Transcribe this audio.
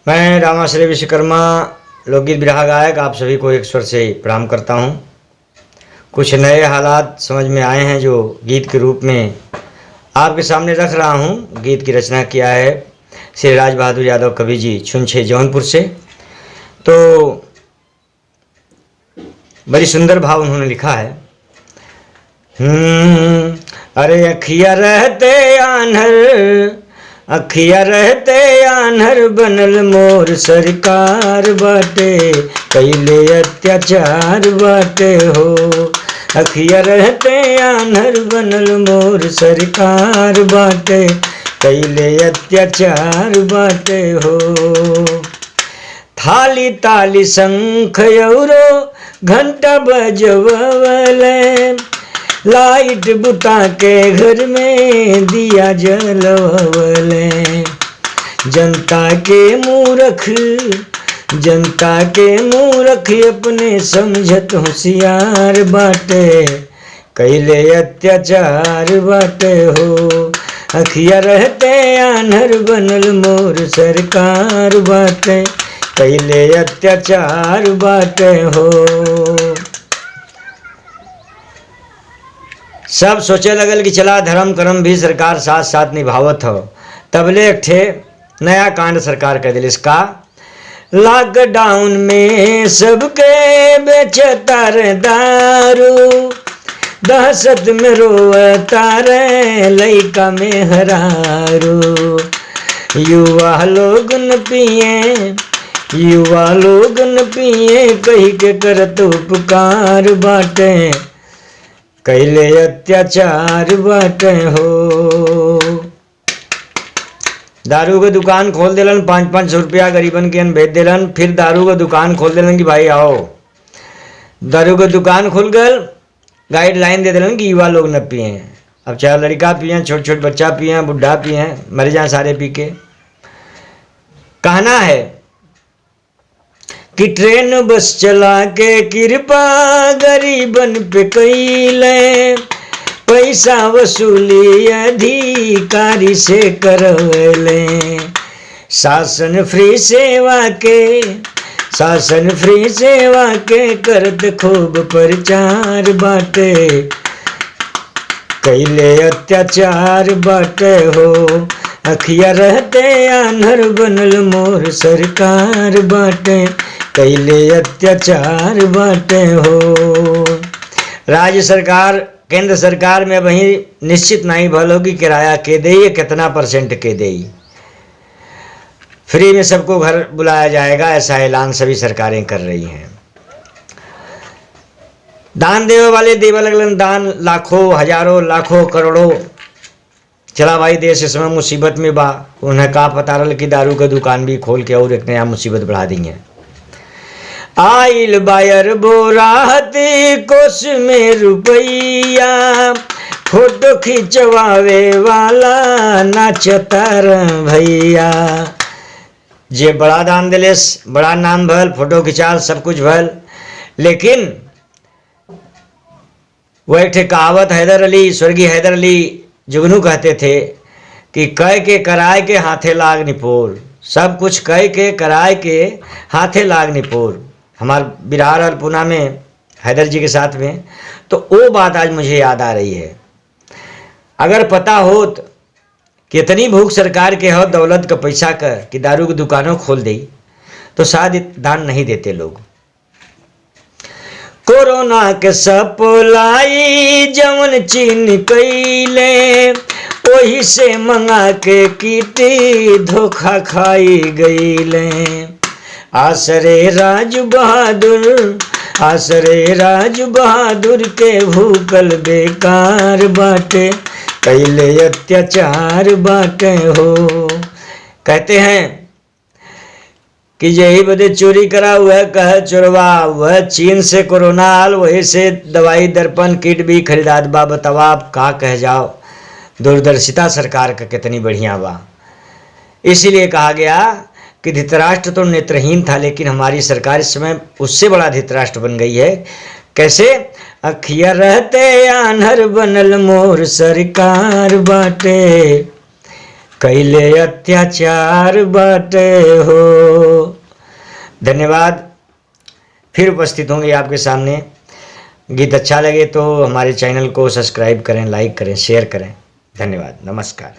मैं रामाश्रय विश्वकर्मा लोकगीत बिरहा गायक आप सभी को एक स्वर से प्रणाम करता हूं। कुछ नए हालात समझ में आए हैं जो गीत के रूप में आपके सामने रख रहा हूं। गीत की रचना किया है श्री राज बहादुर यादव कवि जी छुंछे जौनपुर से। तो बड़ी सुंदर भाव उन्होंने लिखा है। अरे अखिया रहते आन्हर, अखिया रहते आन्हर बनल मोर सरकार बाटे, कैले अत्याचार बाटे हो। अखिया रहते आन्हर बनल मोर सरकार बाटे, कैले अत्याचार बाटे हो। थाली ताली शंख औरो घंटा बजवले, लाइट बुता के घर में दिया जलवले। जनता के मूर्ख, जनता के मूर्ख अपने समझत होशियार बाटे, कैले अत्याचार बाटे हो। अखिया रहते आन्हर बनल मोर सरकार बाटे, कैले अत्याचार बाटे हो। सब सोचे लगल कि चला धर्म कर्म भी सरकार साथ साथ निभावत हो। तबले एक ठे नया कांड सरकार कर दिल इसका। लॉकडाउन में सबके बेचता रे दारू, दहशत में रोता रे लइका में हरारू। युवा लोग न पिए, युवा लोग न पिए, कही के करत उपकार बाटे, कैले अत्याचार बाटे हो। दारू के दुकान खोल दिलन, 500 रुपया गरीबन के भेज दिलन। फिर दारू का दुकान खोल दिलन कि भाई आओ। दारू का दुकान खुल गल, गाइडलाइन दे दिलन कि युवा लोग न पिए। अब चाहे लड़का पिए, छोट छोट बच्चा पिए, बुढ़ा पिए, मर जाए सारे पी के। कहना है कि ट्रेन बस चला के कृपा गरीबन पे कैले, पैसा वसूली अधिकारी से करवले। शासन फ्री सेवा के, शासन फ्री सेवा के करत खूब प्रचार बाटे, कैले अत्याचार बाटे हो। अखिया रहते आन्हर बनल मोर सरकार बाटे, कैले अत्याचार बाटे हो। राज्य सरकार केंद्र सरकार में वही निश्चित नहीं भल होगी किराया के दे, कितना % के दे। फ्री में सबको घर बुलाया जाएगा, ऐसा ऐलान सभी सरकारें कर रही हैं। दान देवे वाले देवे लगलन दान, लाखों हजारों लाखों करोड़ों। चला भाई देश इस समय मुसीबत में बा, उन्हें का पता रहा कि दारू का दुकान भी खोल के और एक नया मुसीबत बढ़ा देंगे। आइल बायर बोराहती कोस में रुपैया, फोटो खिंचवावे वाला नाचतार भैया। जे बड़ा दान दिले, बड़ा नाम भल, फोटो खिंचाल, सब कुछ भल। लेकिन वह एक कहावत हैदर अली, स्वर्गीय हैदर अली जुगनू कहते थे कि कह के कराए के हाथे लाग निपोर। सब कुछ कह के कराए के हाथे लाग निपोर। हमारे बिहार और पूना में हैदर जी के साथ में, तो वो बात आज मुझे याद आ रही है। अगर पता होत कितनी भूख सरकार के हो दौलत का पैसा का कि दारू की दुकानों खोल दी, तो शायद दान नहीं देते लोग। कोरोना के सप्लाई जवन चीन कैले, वही से मंगा के कीटी धोखा खाई गईले। आसरे राज बहादुर, आसरे राज बहादुर के भूकल बेकार बाटे, कैले अत्याचार बाटे हो। कहते हैं कि यही बदे चोरी करा हुआ कह चोरवा, वह चीन से कोरोना आल, वही से दवाई दर्पण किट भी खरीदात बा। बतावा आप का कह जाओ, दूरदर्शिता सरकार का कितनी बढ़िया बा। इसीलिए कहा गया कि धृतराष्ट्र तो नेत्रहीन था, लेकिन हमारी सरकार इस समय उससे बड़ा धृतराष्ट्र बन गई है। कैसे? अखिया रहते आन्हर बनल मोर सरकार बाटे, कैले अत्याचार बाटे हो। धन्यवाद। फिर उपस्थित होंगे आपके सामने। गीत अच्छा लगे तो हमारे चैनल को सब्सक्राइब करें, लाइक करें, शेयर करें। धन्यवाद। नमस्कार।